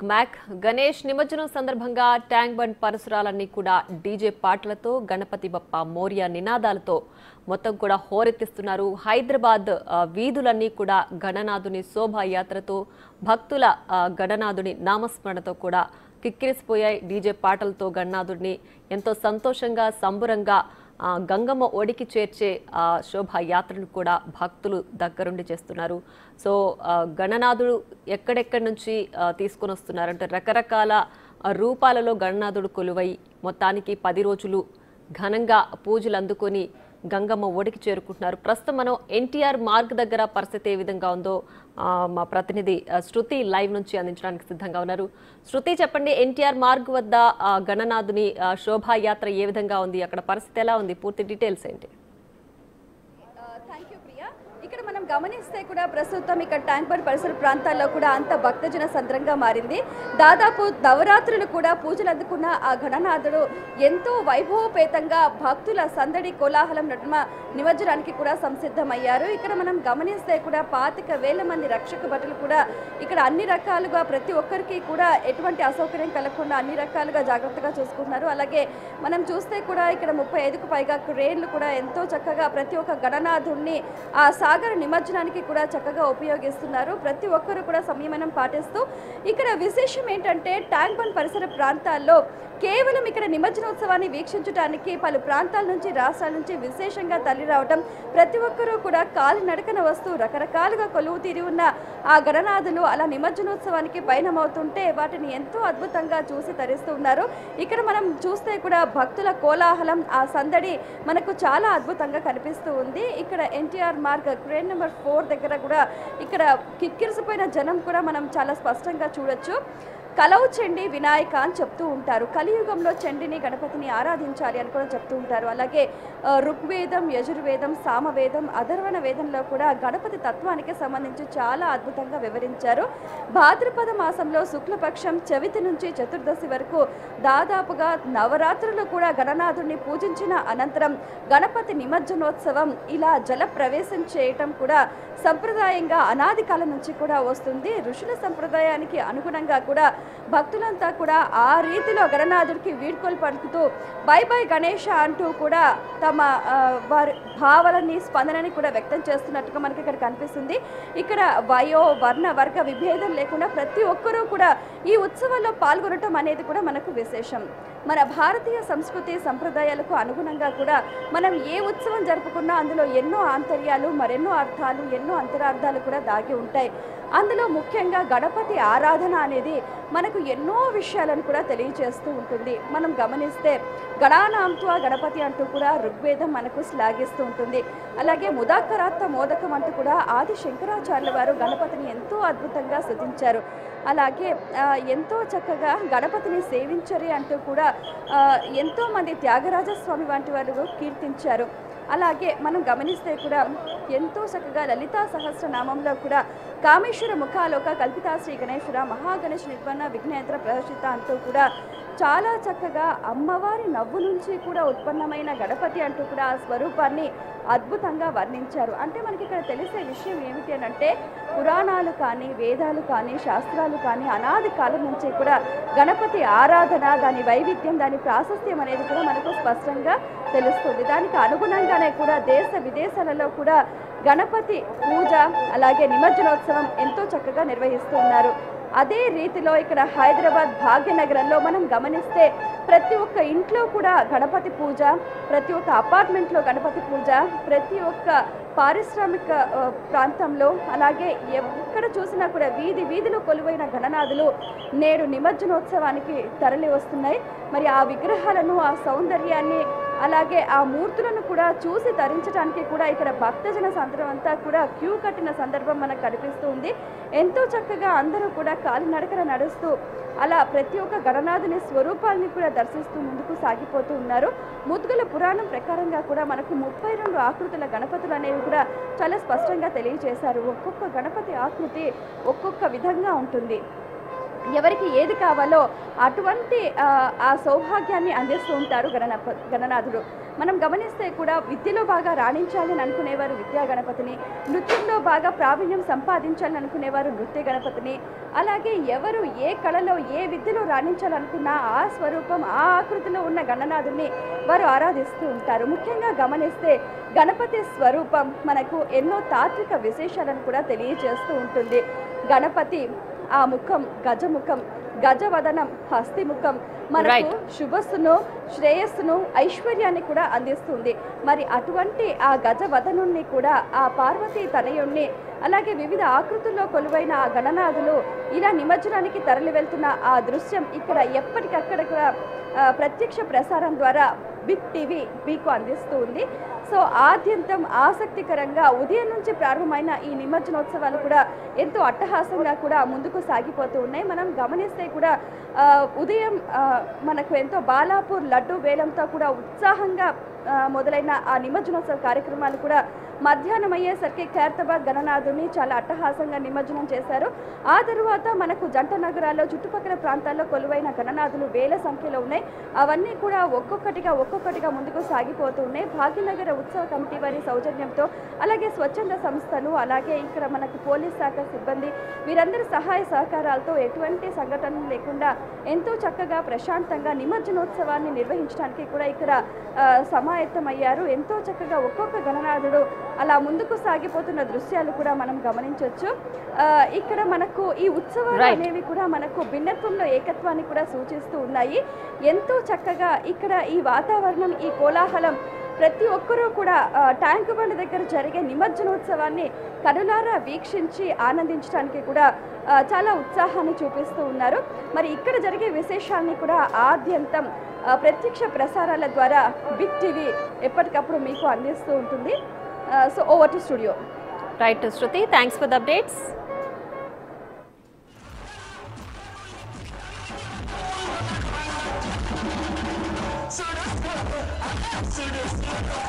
Mac Ganesh నిమజ్జనం సందర్భంగా tank bund పరిసరాలన్నీ కూడా డీజే పాటలతో గణపతి బప్ప మోరియా నినాదాలతో మొత్తం కూడా హోరెత్తిస్తున్నారు. హైదరాబాద్ వీధులన్నీ కూడా గణనాథుని శోభాయాత్రతో భక్తుల గణనాథుని నామస్మరణతో కూడా కిక్కిరిసిపోయాయి. డీజే పాటలతో గణనాథుడిని ఎంతో సంతోషంగా సంబురంగా గంగమ్మ ఒడికి చేర్చే శోభాయాత్రను కూడా భక్తులు దగ్గరుండి చేస్తున్నారు. సో గణనాథుడు ఎక్కడెక్కడి నుంచి తీసుకొని వస్తున్నారంటే రకరకాల రూపాలలో గణనాథుడు కొలువై మొత్తానికి 10 రోజులు ఘనంగా పూజలు అందుకొని గంగమ్మ ఒడికి చేరుకుంటున్నారు. ప్రస్తుతం మనం ఎన్టీఆర్ మార్గ్ దగ్గర పరిస్థితి ఏ విధంగా ఉందో మా ప్రతినిధి శృతి లైవ్ నుంచి అందించడానికి సిద్ధంగా ఉన్నారు. శృతి, చెప్పండి, ఎన్టీఆర్ మార్గ్ వద్ద గణనాథుని శోభాయాత్ర ఏ విధంగా ఉంది, అక్కడ పరిస్థితి ఎలా ఉంది, పూర్తి డీటెయిల్స్ ఏంటి? ఇక్కడ మనం గమనిస్తే కూడా ప్రస్తుతం ఇక్కడ ట్యాంక్ బండ్ పరిసర ప్రాంతాల్లో కూడా అంత భక్తజన సంద్రంగా మారింది. దాదాపు నవరాత్రులు కూడా పూజలు అందుకున్న ఆ గణనాథుడు ఎంతో వైభవపేతంగా భక్తుల సందడి కోలాహలం నడుమ నిమజ్జనానికి కూడా సంసిద్ధమయ్యారు. ఇక్కడ మనం గమనిస్తే కూడా 25,000 మంది రక్షక భటులు కూడా ఇక్కడ అన్ని రకాలుగా ప్రతి ఒక్కరికి కూడా ఎటువంటి అసౌకర్యం కలగకుండా అన్ని రకాలుగా జాగ్రత్తగా చూసుకుంటున్నారు. అలాగే మనం చూస్తే కూడా ఇక్కడ 35కు పైగా క్రేన్లు కూడా ఎంతో చక్కగా ప్రతి ఒక్క గణనాథుడిని ఆ సాగర నిమజ్జనానికి కూడా చక్కగా ఉపయోగిస్తున్నారు. ప్రతి ఒక్కరు కూడా సంయమనం పాటిస్తూ ఇక్కడ విశేషం ఏంటంటే ట్యాంక్ బండ్ పరిసర ప్రాంతాల్లో కేవలం ఇక్కడ నిమజ్జనోత్సవాన్ని వీక్షించడానికి పలు ప్రాంతాల నుంచి రాష్ట్రాల నుంచి విశేషంగా తరలి రావడం, ప్రతి ఒక్కరూ కూడా కాలినడకన వస్తూ రకరకాలుగా కొలువు తీరి ఉన్న ఆ గణనాథులు అలా నిమజ్జనోత్సవానికి పయనమవుతుంటే వాటిని ఎంతో అద్భుతంగా చూసి తరిస్తూ ఉన్నారు. ఇక్కడ మనం చూస్తే కూడా భక్తుల కోలాహలం ఆ సందడి మనకు చాలా అద్భుతంగా కనిపిస్తూ ఉంది. ఇక్కడ ఎన్టీఆర్ మార్గ్ క్రేన్ నెంబర్ 4 దగ్గర కూడా ఇక్కడ కిక్కిరిసిపోయిన జనం కూడా మనం చాలా స్పష్టంగా చూడొచ్చు. కలవు చండి వినాయక అని చెప్తూ ఉంటారు. కలియుగంలో చండిని గణపతిని ఆరాధించాలి అని కూడా చెప్తూ ఉంటారు. అలాగే ఋగ్వేదం, యజుర్వేదం, సామవేదం, అధర్వణ వేదంలో కూడా గణపతి తత్వానికి సంబంధించి చాలా అద్భుతంగా వివరించారు. భాద్రపద మాసంలో శుక్లపక్షం చవితి నుంచి చతుర్దశి వరకు దాదాపుగా నవరాత్రులు కూడా గణనాథుడిని పూజించిన అనంతరం గణపతి నిమజ్జనోత్సవం ఇలా జల ప్రవేశం చేయటం కూడా సంప్రదాయంగా అనాది కాలం నుంచి కూడా వస్తుంది. ఋషుల సంప్రదాయానికి అనుగుణంగా కూడా భక్తులంతా కూడా ఆ రీతిలో గణనాథుడికి వీడ్కోలు పలుకుతూ బై బై గణేష అంటూ కూడా తమ వారి భావాలని స్పందనని కూడా వ్యక్తం చేస్తున్నట్టుగా మనకి ఇక్కడ కనిపిస్తుంది. ఇక్కడ వయో వర్ణ వర్గ విభేదం లేకుండా ప్రతి ఒక్కరూ కూడా ఈ ఉత్సవాల్లో పాల్గొనటం అనేది కూడా మనకు విశేషం. మన భారతీయ సంస్కృతి సంప్రదాయాలకు అనుగుణంగా కూడా మనం ఏ ఉత్సవం జరుపుకున్నా అందులో ఎన్నో ఆంతర్యాలు, మరెన్నో అర్థాలు, ఎన్నో అంతరార్థాలు కూడా దాగి ఉంటాయి. అందులో ముఖ్యంగా గణపతి ఆరాధన అనేది మనకు ఎన్నో విషయాలను కూడా తెలియజేస్తూ ఉంటుంది. మనం గమనిస్తే గణానాంత్వ గణపతి అంటూ కూడా ఋగ్వేదం మనకు శ్లాఘిస్తూ ఉంటుంది. అలాగే ముదాకరాత్త మోదకం అంటూ కూడా ఆది శంకరాచార్యుల వారు గణపతిని ఎంతో అద్భుతంగా స్తుతించారు. అలాగే ఎంతో చక్కగా గణపతిని సేవించరి అంటూ కూడా ఎంతోమంది త్యాగరాజస్వామి వంటి వారు కీర్తించారు. అలాగే మనం గమనిస్తే కూడా ఎంతో చక్కగా లలితా సహస్రనామంలో కూడా కామేశ్వర ముఖాలోక కల్పితా శ్రీ గణేశ్వర మహాగణేష్ నిర్వహణ విఘ్నేంద్ర ప్రదర్శిత అంటూ కూడా చాలా చక్కగా అమ్మవారి నవ్వు నుంచి కూడా ఉత్పన్నమైన గణపతి అంటూ కూడా ఆ స్వరూపాన్ని అద్భుతంగా వర్ణించారు. అంటే మనకి ఇక్కడ తెలిసే విషయం ఏమిటి అని అంటే పురాణాలు కానీ వేదాలు కానీ శాస్త్రాలు కానీ అనాది కాలం నుంచి కూడా గణపతి ఆరాధన, దాని వైవిధ్యం, దాని ప్రాశస్త్యం అనేది కూడా మనకు స్పష్టంగా తెలుస్తుంది. దానికి అనుగుణంగానే కూడా దేశ విదేశాలలో కూడా గణపతి పూజ అలాగే నిమజ్జనోత్సవం ఎంతో చక్కగా నిర్వహిస్తూ ఉన్నారు. అదే రీతిలో ఇక్కడ హైదరాబాద్ భాగ్యనగరంలో మనం గమనిస్తే ప్రతి ఒక్క ఇంట్లో కూడా గణపతి పూజ, ప్రతి ఒక్క అపార్ట్మెంట్లో గణపతి పూజ, ప్రతి ఒక్క పారిశ్రామిక ప్రాంతంలో అలాగే ఎక్కడ చూసినా కూడా వీధిలో కొలువైన గణనాథులు నేడు నిమజ్జనోత్సవానికి తరలి వస్తున్నాయి. మరి ఆ విగ్రహాలను, ఆ సౌందర్యాన్ని, అలాగే ఆ మూర్తులను కూడా చూసి తరించడానికి కూడా ఇక్కడ భక్తజన సందర్భం అంతా కూడా క్యూ కట్టిన సందర్భం మనకు కనిపిస్తూ ఉంది. ఎంతో చక్కగా అందరూ కూడా కాలినడకన నడుస్తూ అలా ప్రతి ఒక్క గణనాథుని స్వరూపాలని కూడా దర్శిస్తూ ముందుకు సాగిపోతూ ఉన్నారు. ముద్గల పురాణం ప్రకారంగా కూడా మనకు 32 ఆకృతుల గణపతులు అనేవి కూడా చాలా స్పష్టంగా తెలియజేశారు. ఒక్కొక్క గణపతి ఆకృతి ఒక్కొక్క విధంగా ఉంటుంది. ఎవరికి ఏది కావాలో అటువంటి ఆ సౌభాగ్యాన్ని అందిస్తూ ఉంటారు గణనాథుడు. మనం గమనిస్తే కూడా విద్యలో బాగా రాణించాలని అనుకునేవారు విద్యా గణపతిని, నృత్యంలో బాగా ప్రావీణ్యం సంపాదించాలని అనుకునేవారు నృత్య గణపతిని, అలాగే ఎవరు ఏ కళలో ఏ విద్యలో రాణించాలనుకున్నా ఆ స్వరూపం ఆ ఆకృతిలో ఉన్న గణనాథుని వారు ఆరాధిస్తూ ఉంటారు. ముఖ్యంగా గమనిస్తే గణపతి స్వరూపం మనకు ఎన్నో తాత్విక విశేషాలను కూడా తెలియజేస్తూ ఉంటుంది. గణపతి ఆ ముఖం గజముఖం, గజవదనం హస్తిముఖం మనకు శుభస్సును శ్రేయస్సును ఐశ్వర్యాన్ని కూడా అందిస్తుంది. మరి అటువంటి ఆ గజవదనుణ్ణి కూడా ఆ పార్వతీ తనయుణ్ణి అలాగే వివిధ ఆకృతుల్లో కొలువైన ఆ గణనాథులు ఇలా నిమజ్జనానికి తరలి వెళ్తున్న ఆ దృశ్యం ఇక్కడ ఎప్పటికక్కడ కూడా ప్రత్యక్ష ప్రసారం ద్వారా బిగ్ టీవీ మీకు అందిస్తూ ఉంది. సో ఆద్యంతం ఆసక్తికరంగా ఉదయం నుంచి ప్రారంభమైన ఈ నిమజ్జనోత్సవాలు కూడా ఎంతో అట్టహాసంగా కూడా ముందుకు సాగిపోతూ ఉన్నాయి. మనం గమనిస్తే కూడా ఉదయం మనకు ఎంతో బాలాపూర్ లడ్డు వేలంతో కూడా ఉత్సాహంగా మొదలైన ఆ నిమజ్జనోత్సవ కార్యక్రమాలు కూడా మధ్యాహ్నం అయ్యేసరికి ఖైరతాబాద్ గణనాథుని చాలా అట్టహాసంగా నిమజ్జనం చేశారు. ఆ తరువాత మనకు జంట నగరాల్లో చుట్టుపక్కల ప్రాంతాల్లో కొలువైన గణనాథులు వేల సంఖ్యలో ఉన్నాయి. అవన్నీ కూడా ఒక్కొక్కటిగా ముందుకు సాగిపోతూ ఉన్నాయి. భాగ్యనగర ఉత్సవ కమిటీ వారి సౌజన్యంతో అలాగే స్వచ్ఛంద సంస్థలు అలాగే ఇక్కడ మనకు పోలీస్ శాఖ సిబ్బంది వీరందరి సహాయ సహకారాలతో ఎటువంటి సంఘటనలు లేకుండా ఎంతో చక్కగా ప్రశాంతంగా నిమజ్జనోత్సవాన్ని నిర్వహించడానికి కూడా ఇక్కడ సమాయత్తమయ్యారు. ఎంతో చక్కగా ఒక్కొక్క గణనాథుడు అలా ముందుకు సాగిపోతున్న దృశ్యాలు కూడా మనం గమనించవచ్చు. ఇక్కడ మనకు ఈ ఉత్సవాలు అనేవి కూడా మనకు భిన్నత్వంలో ఏకత్వాన్ని కూడా సూచిస్తూ ఉన్నాయి. ఎంతో చక్కగా ఇక్కడ ఈ వాతావరణం ఈ కోలాహలం ప్రతి ఒక్కరూ కూడా ట్యాంక్ బండ్ దగ్గర జరిగే నిమజ్జనోత్సవాన్ని కనులారా వీక్షించి ఆనందించడానికి కూడా చాలా ఉత్సాహాన్ని చూపిస్తూ ఉన్నారు. మరి ఇక్కడ జరిగే విశేషాన్ని కూడా ఆద్యంతం ప్రత్యక్ష ప్రసారాల ద్వారా బిగ్ టీవీ ఎప్పటికప్పుడు మీకు అందిస్తూ ఉంటుంది. So over to studio. Right, Shruti. Thanks for the updates. Serious.